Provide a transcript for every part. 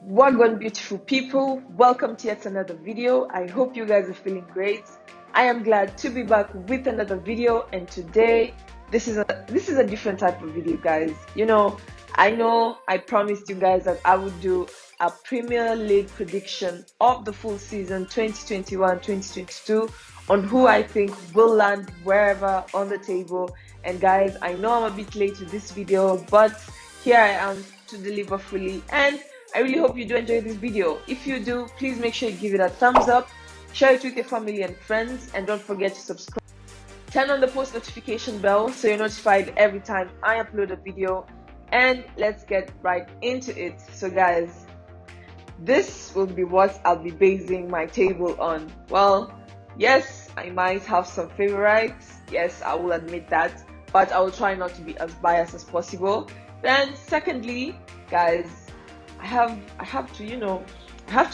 Wagwan, beautiful people, welcome to yet another video. I hope you guys are feeling great. I am glad to be back with another video, and today this is a different type of video, guys. I promised you guys that I would do a Premier League prediction of the full season 2021-2022 on who I think will land wherever on the table. And guys, I know I'm a bit late with this video, but here I am to deliver fully, and I really hope you do enjoy this video. If you do, please make sure you give it a thumbs up, share it with your family and friends, and don't forget to subscribe. Turn on the post notification bell so you're notified every time I upload a video, and let's get right into it. So guys, this will be what I'll be basing my table on. Well, yes, I might have some favorites. Yes, I will admit that, but I will try not to be as biased as possible. Then secondly, guys, I have to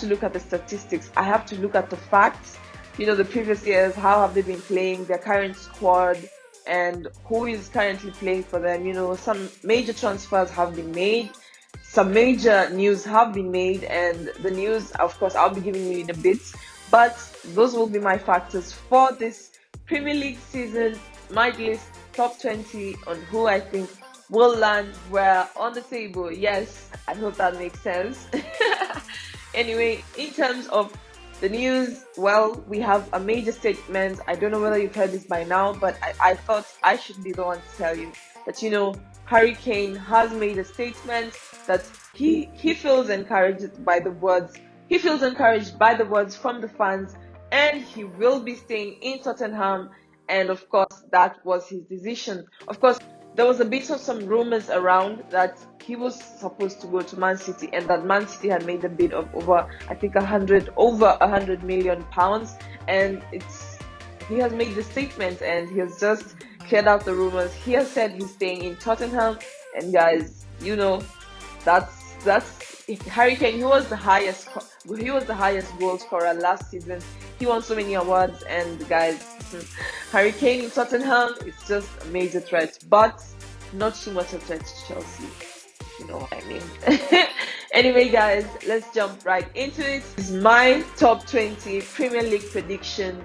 look at the statistics. I have to look at the facts. The previous years, how have they been playing, their current squad, and who is currently playing for them. Some major transfers have been made, some major news have been made, and the news, of course, I'll be giving you in a bit. But those will be my factors for this Premier League season. My list, top 20 on who I think will land where on the table. Yes, I hope that makes sense. Anyway, in terms of the news, well, we have a major statement. I don't know whether you've heard this by now, but I thought I should be the one to tell you that Harry Kane has made a statement that he feels encouraged by the words. He feels encouraged by the words from the fans, and he will be staying in Tottenham. And of course, that was his decision. Of course, there was a bit of some rumors around that he was supposed to go to Man City, and that Man City had made a bid of over £100 million, and he has made the statement, and he has just cleared out the rumors. He has said he's staying in Tottenham, and guys, that's Harry Kane. He was the highest goal scorer last season. He won so many awards, and guys, Harry Kane in Tottenham is just a major threat, but not too much a threat to Chelsea. You know what I mean? Anyway, guys, let's jump right into it. This is my top 20 Premier League prediction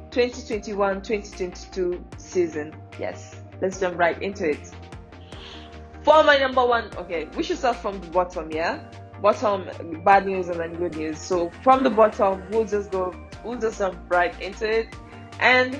2021-2022 season. Yes, let's jump right into it. For my number one, okay, we should start from the bottom, yeah? Bottom, bad news and then good news. So from the bottom, we'll just jump right into it. And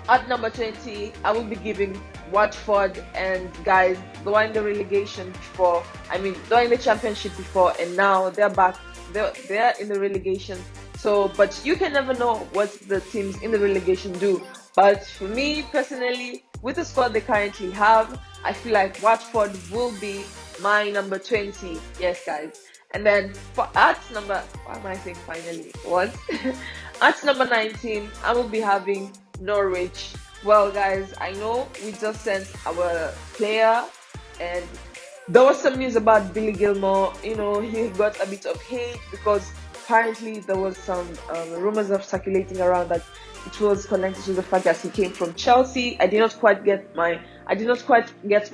at number 20, I will be giving Watford. And guys, they were in the relegation before. They're in the championship before, and now they're back. They're in the relegation. So, but you can never know what the teams in the relegation do. But for me personally, with the squad they currently have, I feel like Watford will be my number 20. Yes, guys. And then at number 19, I will be having Norwich. Well, guys, I know we just sent our player, and there was some news about Billy Gilmore. He got a bit of hate because apparently there was some rumors of circulating around that it was connected to the fact that he came from Chelsea. I did not quite get my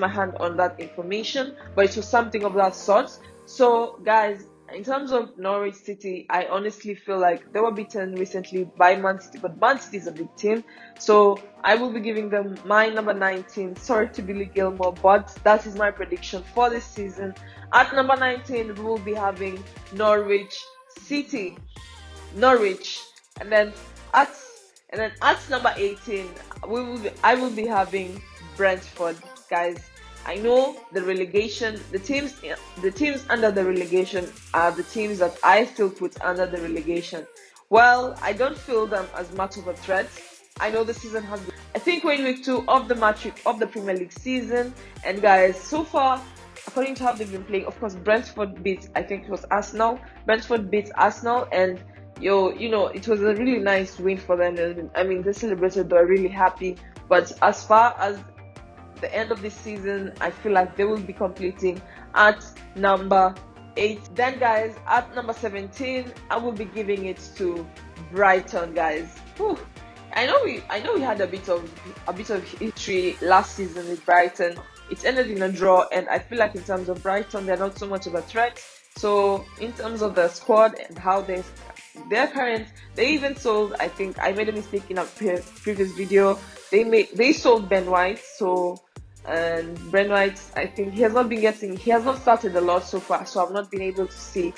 hand on that information, but it was something of that sort. So guys, in terms of Norwich City, I honestly feel like they were beaten recently by Man City, but Man City is a big team, so I will be giving them my number 19. Sorry to Billy Gilmore, but that is my prediction for this season. At number 19, we will be having Norwich City. And then at number 18, I will be having Brentford. Guys, I know the relegation, the teams under the relegation are the teams that I still put under the relegation. Well, I don't feel them as much of a threat. I know the season has been, I think we're in week 2 of the Premier League season, and guys, so far, according to how they've been playing, of course, Brentford beat Arsenal, and it was a really nice win for them. They celebrated, they were really happy. But as far as the end of this season, I feel like they will be completing at number 8. Then guys, at number 17, I will be giving it to Brighton. Guys, whew. I know we had a bit of history last season with Brighton. it ended in a draw, and I feel like in terms of Brighton, they're not so much of a threat. So in terms of the squad and how their current, they even sold. I think I made a mistake in a previous video. They sold Ben White. So, and Ben White, I think he has not started a lot so far. So I've not been able to see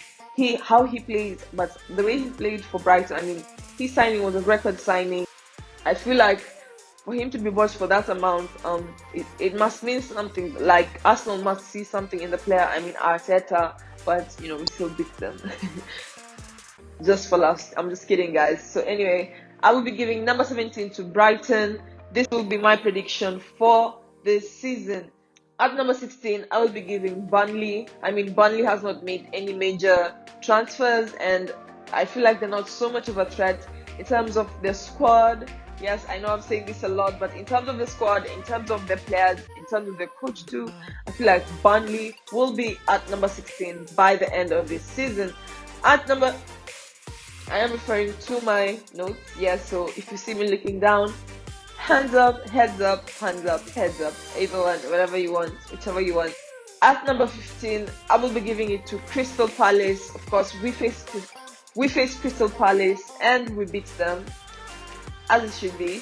how he plays. But the way he played for Brighton, I mean, his signing was a record signing. I feel like for him to be bought for that amount, it must mean something. Like Arsenal must see something in the player. I mean, Arteta, but we still beat them. Just for laughs. I'm just kidding, guys. So anyway, I will be giving number 17 to Brighton. This will be my prediction for this season. At number 16, I will be giving Burnley. I mean, Burnley has not made any major transfers, and I feel like they're not so much of a threat in terms of their squad. Yes, I know I'm saying this a lot, but in terms of the squad, in terms of the players, in terms of the coach too, I feel like Burnley will be at number 16 by the end of this season. I am referring to my notes. Yes, so if you see me looking down, hands up, heads up, hands up, heads up, either one, whatever you want, whichever you want. At number 15, I will be giving it to Crystal Palace. Of course, we faced Crystal Palace and we beat them, as it should be.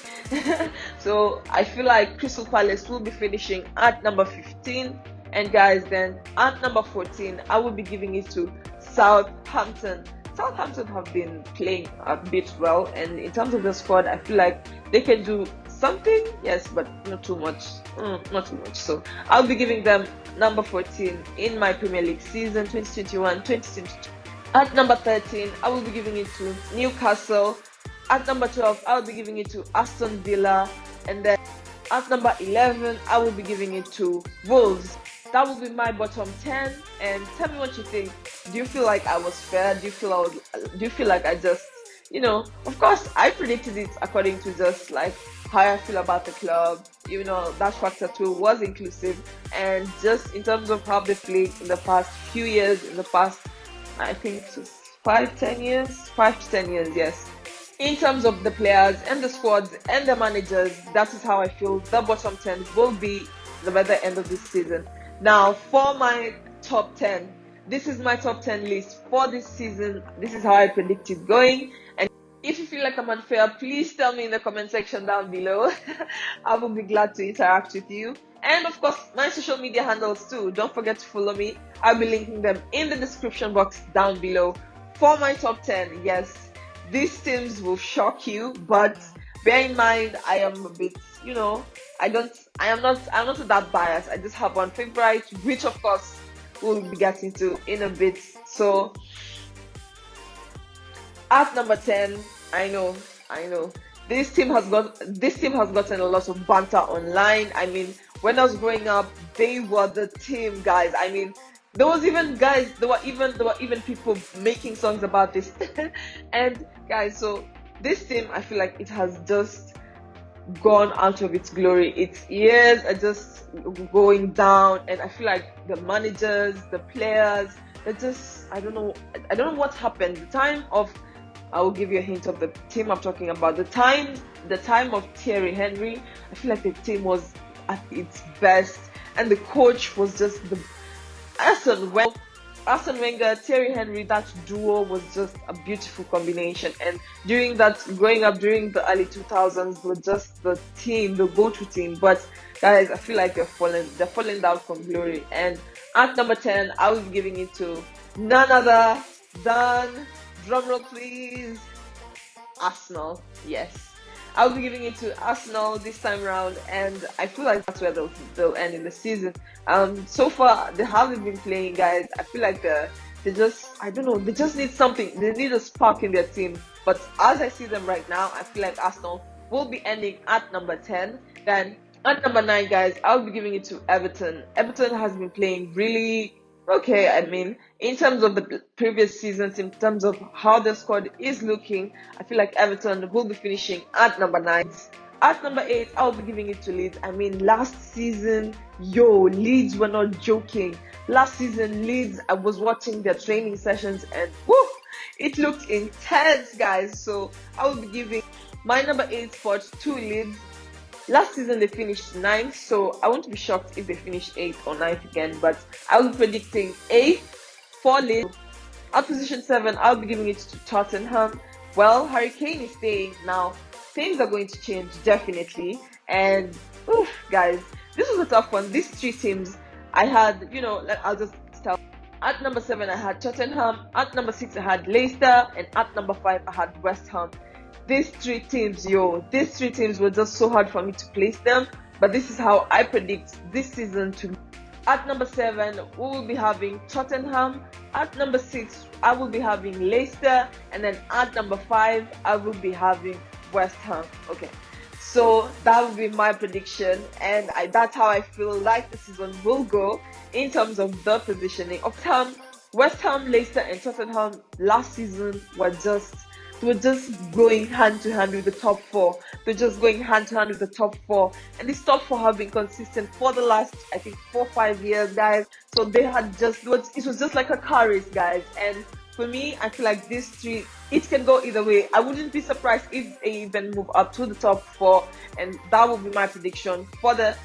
So I feel like Crystal Palace will be finishing at number 15. And guys, then at number 14, I will be giving it to Southampton. Southampton have been playing a bit well, and in terms of the squad, I feel like they can do something, yes, but not too much. Not too much. So I'll be giving them number 14 in my Premier League season 2021-2022. At number 13, I will be giving it to Newcastle. At number 12, I will be giving it to Aston Villa. And then at number 11, I will be giving it to Wolves. That will be my bottom 10. And tell me what you think. Do you feel like I was fair? Do you feel like I just, of course I predicted it according to just like how I feel about the club. That factor too was inclusive, and just in terms of how they played in the past few years, I think 5 to 10 years, yes. In terms of the players and the squads and the managers, that is how I feel the bottom 10 will be by the end of this season. Now, for my top 10, this is my top 10 list for this season. This is how I predict it going. And if you feel like I'm unfair, please tell me in the comment section down below. I will be glad to interact with you. And of course, my social media handles too. Don't forget to follow me. I'll be linking them in the description box down below. For my top 10, yes, these teams will shock you, but bear in mind, I am a bit, I'm not that biased. I just have one favorite, which of course we'll be getting to in a bit. So at number 10, I know this team has gotten a lot of banter online. I mean, when I was growing up, they were the team, guys. I mean, there were even people making songs about this. And guys, so this team, I feel like it has just gone out of its glory. Its years are just going down, and I feel like the managers, the players, they're just, I don't know what happened. I will give you a hint of the team I'm talking about. The time of Thierry Henry, I feel like the team was at its best, and the coach was just the Arsene Wenger, Thierry Henry. That duo was just a beautiful combination. And growing up during the early 2000s, were just the team, the go-to team. But guys, I feel like they're falling down from glory. And at number 10, I will be giving it to none other than, drumroll please, Arsenal. Yes, I'll be giving it to Arsenal this time around, and I feel like that's where they'll end in the season. So far they haven't been playing, guys. I feel like they just need something. They need a spark in their team. But as I see them right now, I feel like Arsenal will be ending at number 10. Then at number 9, guys, I'll be giving it to Everton. Everton has been playing really okay. I mean, in terms of the previous seasons, in terms of how the squad is looking, I feel like Everton will be finishing at number 9. At number 8, I'll be giving it to Leeds. I mean, last season, Leeds were not joking. Last season, Leeds, I was watching their training sessions, and woo, it looked intense, guys. So I will be giving my number 8 spot to Leeds. Last season they finished 9th, so I won't be shocked if they finish 8th or 9th again, but I will be predicting 8th for Leeds. At position 7, I'll be giving it to Tottenham. Well, Harry Kane is staying now. Things are going to change definitely, and oof, guys, this was a tough one. These three teams I had, I'll just tell. At number 7, I had Tottenham. At number 6, I had Leicester, and at number 5, I had West Ham. These three teams were just so hard for me to place them, but this is how I predict this season to. At number 7, we will be having Tottenham. At number 6, I will be having Leicester, and then at number 5, I will be having West Ham. Okay, so that will be my prediction, and that's how I feel like the season will go in terms of the positioning of West Ham, Leicester, and Tottenham last season were just going hand to hand with the top 4. They're just going hand to hand with the top 4, and these top 4 have been consistent for the last, I think, 4-5 years, guys. So they had it was just like a car race, guys. And for me, I feel like these three, it can go either way. I wouldn't be surprised if they even move up to the top 4, and that will be my prediction for the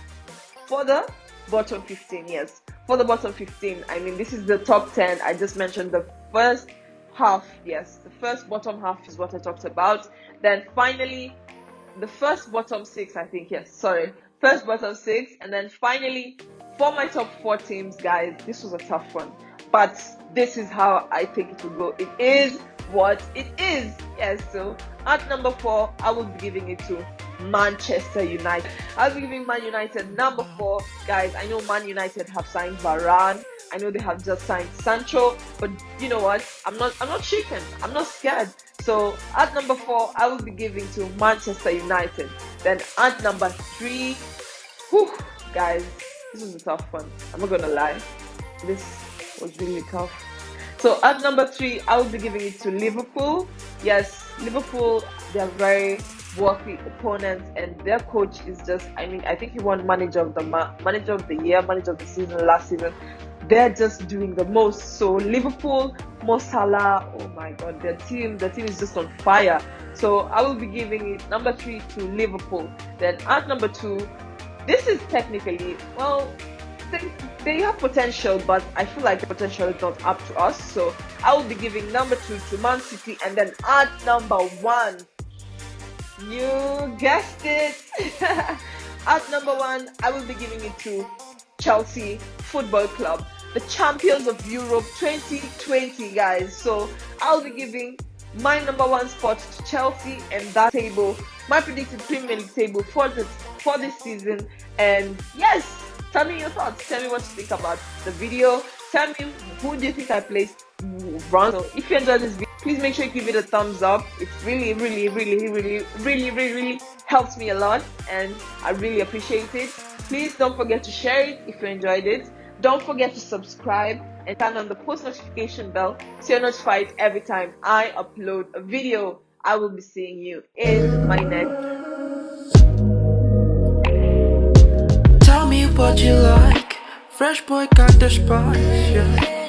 bottom 15. Yes, for the bottom 15. I mean, this is the top 10. I just mentioned the first half. Yes, the first bottom half is what I talked about. Then finally the first bottom 6, I think. Yes, sorry, first bottom 6, and then finally for my top 4 teams, guys. This was a tough one, but this is how I think it will go. It is what it is. Yes, so at number 4, I will be giving it to Manchester United. I'll be giving Man United number 4, guys. I know Man United have signed Varane. I know they have just signed Sancho, but you know what? I'm not shaken. I'm not scared. So at number 4, I will be giving to Manchester United. Then at number 3, whew, guys, this was a tough one. I'm not gonna lie. This was really tough. So at number 3, I will be giving it to Liverpool. Yes, Liverpool, they are very worthy opponents, and their coach is just, I mean, I think he won manager of the year, manager of the season last season. They're just doing the most. So Liverpool, Mo Salah, oh my god, the team is just on fire. So I will be giving it number 3 to Liverpool. Then at number 2, this is technically, well, they have potential, but I feel like the potential is not up to us. So I will be giving number 2 to Man City, and then at number 1, you guessed it, at number 1, I will be giving it to Chelsea Football Club, the champions of Europe 2020, guys. So I'll be giving my number 1 spot to Chelsea, and that table, my predicted Premier League table for this season. And yes, tell me your thoughts. Tell me what you think about the video. Tell me who do you think I placed wrong. So if you enjoyed this video, please make sure you give it a thumbs up. It really helps me a lot, and I really appreciate it. Please don't forget to share it if you enjoyed it. Don't forget to subscribe and turn on the post notification bell so you're notified every time I upload a video. I will be seeing you in my next. Tell me what you like. Fresh boy got the spice, yeah.